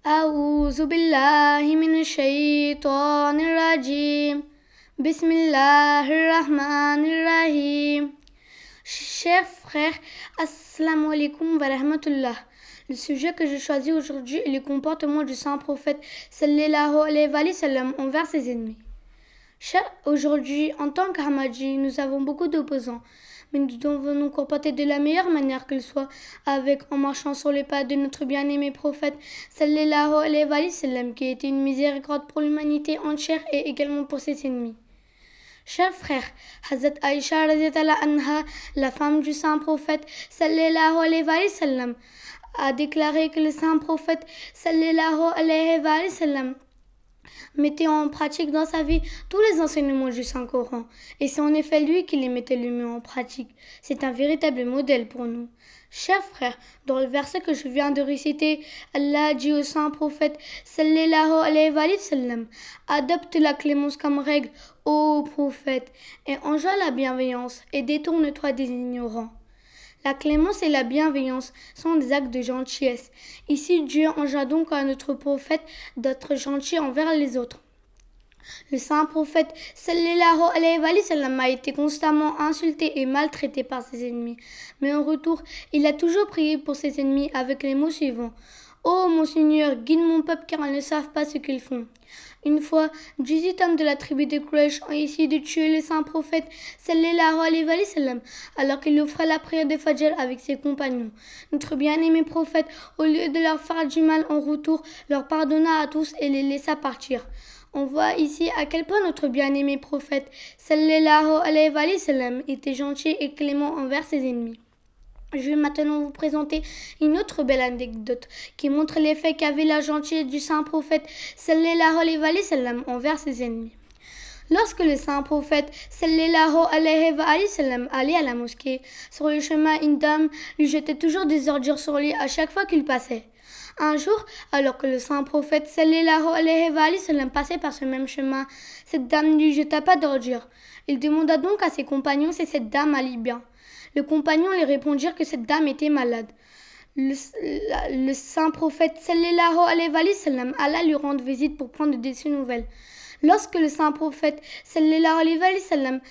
أعوذ بالله من الشيطان الرجيم بسم الله الرحمن الرحيم. Chers frères, assalamu alaikum wa rahmatullah. Le sujet que je choisis aujourd'hui est le comportement du saint prophète sallallahu alayhi wa sallam envers ses ennemis. Aujourd'hui, en tant qu'Ahmadis, nous avons beaucoup d'opposants, mais nous devons nous comporter de la meilleure manière qu'il soit, en marchant sur les pas de notre bien-aimé prophète sallallahu alayhi wa sallam, qui était une miséricorde pour l'humanité entière et également pour ses ennemis. Chers frères, Hazrat Aïcha anha, la femme du saint prophète sallallahu alayhi wa sallam, a déclaré que le saint prophète sallallahu alayhi wa sallam mettait en pratique dans sa vie tous les enseignements du Saint-Coran. Et c'est en effet lui qui les mettait le mieux en pratique. C'est un véritable modèle pour nous. Chers frères, dans le verset que je viens de réciter, Allah dit au Saint-Prophète sallallahu alayhi wa sallam: adopte la clémence comme règle, ô prophète, et enjoins la bienveillance et détourne-toi des ignorants. La clémence et la bienveillance sont des actes de gentillesse. Ici, Dieu enjoint donc à notre prophète d'être gentil envers les autres. Le saint prophète sallallahu alayhi wa sallam a été constamment insulté et maltraité par ses ennemis. Mais en retour, il a toujours prié pour ses ennemis avec les mots suivants: ô mon Seigneur, guide mon peuple car ils ne savent pas ce qu'ils font. Une fois, 18 hommes de la tribu de Quraysh ont essayé de tuer le saint prophète sallallahu alayhi wa sallam alors qu'il offrait la prière de Fajr avec ses compagnons. Notre bien-aimé prophète, au lieu de leur faire du mal en retour, leur pardonna à tous et les laissa partir. On voit ici à quel point notre bien-aimé prophète sallallahu alayhi wa sallam était gentil et clément envers ses ennemis. Je vais maintenant vous présenter une autre belle anecdote qui montre l'effet qu'avait la gentillesse du saint prophète sallallahu alayhi wa sallam envers ses ennemis. Lorsque le saint prophète sallallahu alayhi wa sallam allait à la mosquée, sur le chemin, une dame lui jetait toujours des ordures sur lui à chaque fois qu'il passait. Un jour, alors que le saint prophète sallallahu alayhi wa sallam passait par ce même chemin, cette dame ne lui jeta pas d'ordures. Il demanda donc à ses compagnons si cette dame allait bien. Les compagnons lui répondirent que cette dame était malade. Le saint prophète sallallahu alayhi wa sallam alla lui rendre visite pour prendre de ses nouvelles. Lorsque le saint prophète sallallahu alayhi wa sallam,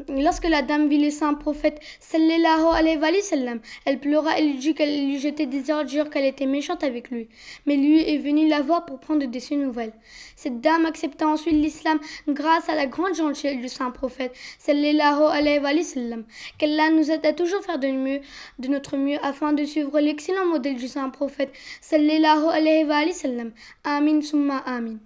lorsque la dame vit le saint prophète sallallahu alayhi wa sallam, elle pleura et lui dit qu'elle lui jetait des ordures, qu'elle était méchante avec lui. Mais lui est venu la voir pour prendre de ses nouvelles. Cette dame accepta ensuite l'islam grâce à la grande gentillesse du saint prophète sallallahu alayhi wa sallam. Qu'Allah nous aide à toujours faire de notre mieux afin de suivre l'excellent modèle du saint prophète sallallahu alayhi wa sallam. Amin summa amin.